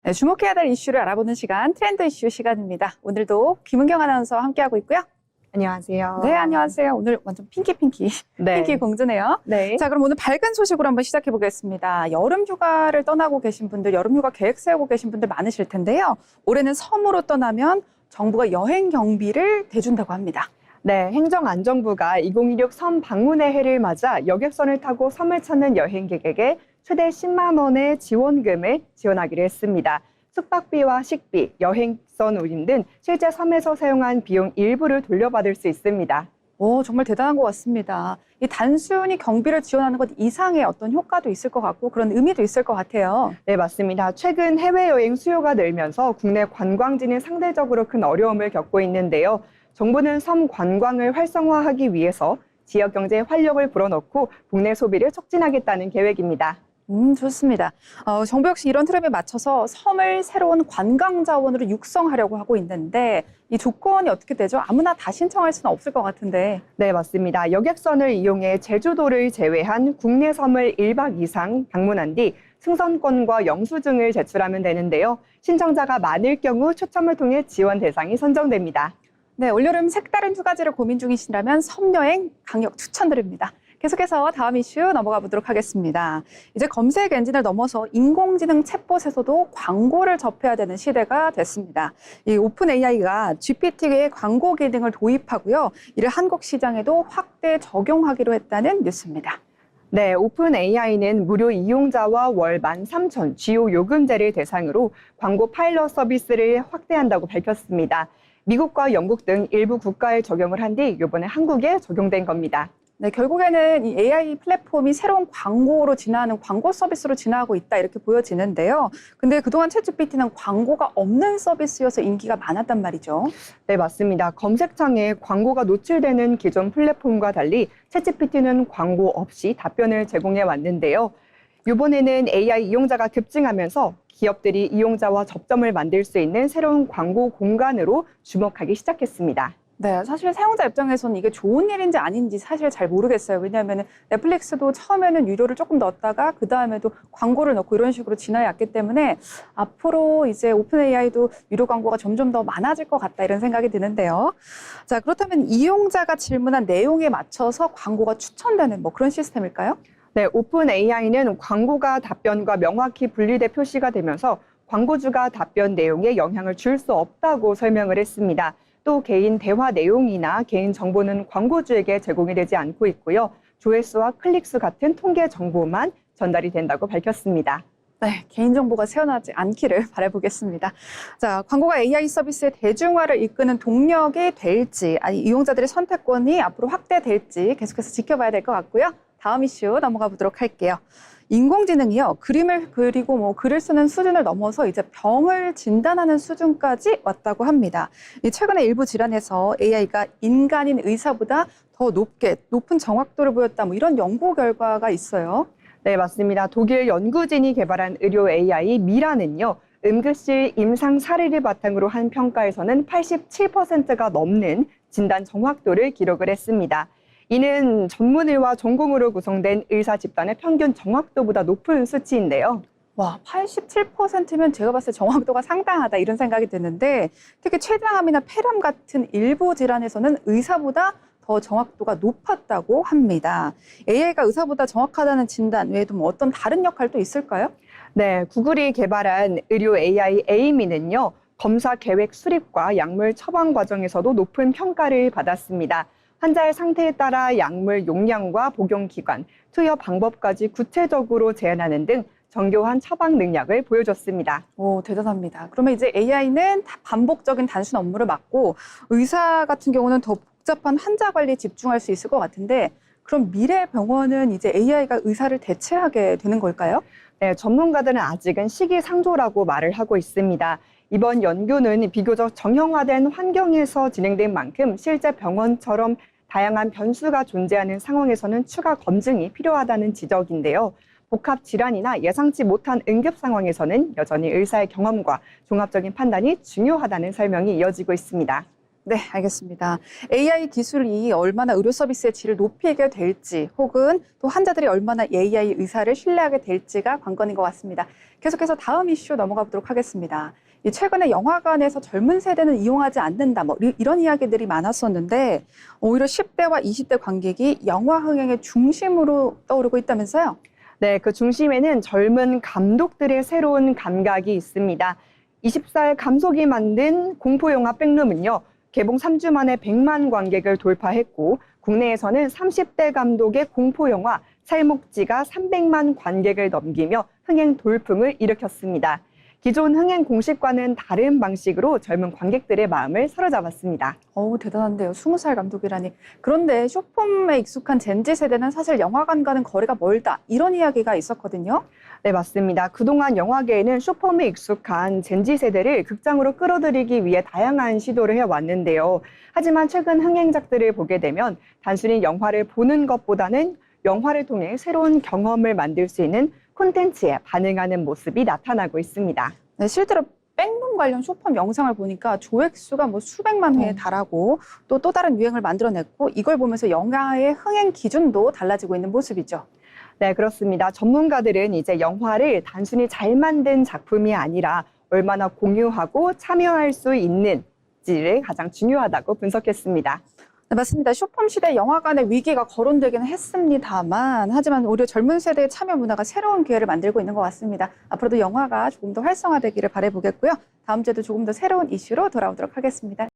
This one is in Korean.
네, 주목해야 될 이슈를 알아보는 시간, 트렌드 이슈 시간입니다. 오늘도 김은경 아나운서와 함께하고 있고요. 안녕하세요. 네, 안녕하세요. 오늘 완전 핑키 네. 핑키 공주네요. 네. 자, 그럼 오늘 밝은 소식으로 한번 시작해 보겠습니다. 여름 휴가를 떠나고 계신 분들, 여름 휴가 계획 세우고 계신 분들 많으실 텐데요. 올해는 섬으로 떠나면 정부가 여행 경비를 대준다고 합니다. 네, 행정안전부가 2016 섬 방문의 해를 맞아 여객선을 타고 섬을 찾는 여행객에게 최대 10만 원의 지원금을 지원하기로 했습니다. 숙박비와 식비, 여행선 운임 등 실제 섬에서 사용한 비용 일부를 돌려받을 수 있습니다. 오, 정말 대단한 것 같습니다. 이 단순히 경비를 지원하는 것 이상의 어떤 효과도 있을 것 같고 그런 의미도 있을 것 같아요. 네, 맞습니다. 최근 해외여행 수요가 늘면서 국내 관광지는 상대적으로 큰 어려움을 겪고 있는데요. 정부는 섬 관광을 활성화하기 위해서 지역 경제에 활력을 불어넣고 국내 소비를 촉진하겠다는 계획입니다. 좋습니다. 정부 역시 이런 틀에 맞춰서 섬을 새로운 관광 자원으로 육성하려고 하고 있는데 이 조건이 어떻게 되죠? 아무나 다 신청할 수는 없을 것 같은데. 네, 맞습니다. 여객선을 이용해 제주도를 제외한 국내 섬을 1박 이상 방문한 뒤 승선권과 영수증을 제출하면 되는데요. 신청자가 많을 경우 추첨을 통해 지원 대상이 선정됩니다. 네, 올여름 색다른 휴가지를 고민 중이시라면 섬여행 강력 추천드립니다. 계속해서 다음 이슈 넘어가 보도록 하겠습니다. 이제 검색 엔진을 넘어서 인공지능 챗봇에서도 광고를 접해야 되는 시대가 됐습니다. 이 오픈 AI가 GPT의 광고 기능을 도입하고요. 이를 한국 시장에도 확대 적용하기로 했다는 뉴스입니다. 네, 오픈 AI는 무료 이용자와 월 13,000 주요 요금제를 대상으로 광고 파일럿 서비스를 확대한다고 밝혔습니다. 미국과 영국 등 일부 국가에 적용을 한 뒤 이번에 한국에 적용된 겁니다. 네, 결국에는 이 AI 플랫폼이 새로운 광고로 진화하는 광고 서비스로 진화하고 있다 이렇게 보여지는데요. 근데 그동안 챗GPT는 광고가 없는 서비스여서 인기가 많았단 말이죠. 네, 맞습니다. 검색창에 광고가 노출되는 기존 플랫폼과 달리 챗GPT는 광고 없이 답변을 제공해 왔는데요. 이번에는 AI 이용자가 급증하면서 기업들이 이용자와 접점을 만들 수 있는 새로운 광고 공간으로 주목하기 시작했습니다. 네, 사실 사용자 입장에서는 이게 좋은 일인지 아닌지 사실 잘 모르겠어요. 왜냐하면 넷플릭스도 처음에는 유료를 조금 넣었다가 그 다음에도 광고를 넣고 이런 식으로 진화해 왔기 때문에 앞으로 이제 오픈 AI도 유료 광고가 점점 더 많아질 것 같다 이런 생각이 드는데요. 자, 그렇다면 이용자가 질문한 내용에 맞춰서 광고가 추천되는 뭐 그런 시스템일까요? 네, 오픈 AI는 광고가 답변과 명확히 분리돼 표시가 되면서 광고주가 답변 내용에 영향을 줄 수 없다고 설명을 했습니다. 또 개인 대화 내용이나 개인 정보는 광고주에게 제공이 되지 않고 있고요. 조회수와 클릭수 같은 통계 정보만 전달이 된다고 밝혔습니다. 네, 개인정보가 새어나지 않기를 바라보겠습니다. 자, 광고가 AI 서비스의 대중화를 이끄는 동력이 될지, 아니 이용자들의 선택권이 앞으로 확대될지 계속해서 지켜봐야 될 것 같고요. 다음 이슈 넘어가 보도록 할게요. 인공지능이요, 그림을 그리고 뭐 글을 쓰는 수준을 넘어서 이제 병을 진단하는 수준까지 왔다고 합니다. 최근에 일부 질환에서 AI가 인간인 의사보다 더 높은 정확도를 보였다, 뭐 이런 연구 결과가 있어요. 네, 맞습니다. 독일 연구진이 개발한 의료 AI 미라는요, 응급실 임상 사례를 바탕으로 한 평가에서는 87%가 넘는 진단 정확도를 기록을 했습니다. 이는 전문의와 전공으로 구성된 의사 집단의 평균 정확도보다 높은 수치인데요. 와, 87%면 제가 봤을 때 정확도가 상당하다 이런 생각이 드는데 특히 췌장암이나 폐렴 같은 일부 질환에서는 의사보다 더 정확도가 높았다고 합니다. AI가 의사보다 정확하다는 진단 외에도 뭐 어떤 다른 역할도 있을까요? 네, 구글이 개발한 의료 AI 에이미는요, 검사 계획 수립과 약물 처방 과정에서도 높은 평가를 받았습니다. 환자의 상태에 따라 약물 용량과 복용 기간, 투여 방법까지 구체적으로 제안하는 등 정교한 처방 능력을 보여줬습니다. 오, 대단합니다. 그러면 이제 AI는 반복적인 단순 업무를 맡고 의사 같은 경우는 더 복잡한 환자 관리에 집중할 수 있을 것 같은데 그럼 미래 병원은 이제 AI가 의사를 대체하게 되는 걸까요? 네, 전문가들은 아직은 시기상조라고 말을 하고 있습니다. 이번 연구는 비교적 정형화된 환경에서 진행된 만큼 실제 병원처럼 다양한 변수가 존재하는 상황에서는 추가 검증이 필요하다는 지적인데요. 복합 질환이나 예상치 못한 응급 상황에서는 여전히 의사의 경험과 종합적인 판단이 중요하다는 설명이 이어지고 있습니다. 네, 알겠습니다. AI 기술이 얼마나 의료 서비스의 질을 높이게 될지 혹은 또 환자들이 얼마나 AI 의사를 신뢰하게 될지가 관건인 것 같습니다. 계속해서 다음 이슈 넘어가 보도록 하겠습니다. 최근에 영화관에서 젊은 세대는 이용하지 않는다, 이런 이야기들이 많았었는데 오히려 10대와 20대 관객이 영화 흥행의 중심으로 떠오르고 있다면서요? 네, 그 중심에는 젊은 감독들의 새로운 감각이 있습니다. 20살 감독이 만든 공포영화 백룸은요, 개봉 3주 만에 100만 관객을 돌파했고, 국내에서는 30대 감독의 공포영화 찰목지가 300만 관객을 넘기며 흥행 돌풍을 일으켰습니다. 기존 흥행 공식과는 다른 방식으로 젊은 관객들의 마음을 사로잡았습니다. 대단한데요. 20살 감독이라니. 그런데 숏폼에 익숙한 젠지 세대는 사실 영화관과는 거리가 멀다, 이런 이야기가 있었거든요. 네, 맞습니다. 그동안 영화계에는 숏폼에 익숙한 젠지 세대를 극장으로 끌어들이기 위해 다양한 시도를 해왔는데요. 하지만 최근 흥행작들을 보게 되면 단순히 영화를 보는 것보다는 영화를 통해 새로운 경험을 만들 수 있는 콘텐츠에 반응하는 모습이 나타나고 있습니다. 네, 실제로 백룸 관련 숏폼 영상을 보니까 조회수가 수백만 회에 달하고 또 다른 유행을 만들어냈고 이걸 보면서 영화의 흥행 기준도 달라지고 있는 모습이죠. 네, 그렇습니다. 전문가들은 이제 영화를 단순히 잘 만든 작품이 아니라 얼마나 공유하고 참여할 수 있는지를 가장 중요하다고 분석했습니다. 네, 맞습니다. 숏폼 시대 영화관의 위기가 거론되기는 했습니다만 하지만 오히려 젊은 세대의 참여 문화가 새로운 기회를 만들고 있는 것 같습니다. 앞으로도 영화가 조금 더 활성화되기를 바라보겠고요. 다음 주에도 조금 더 새로운 이슈로 돌아오도록 하겠습니다.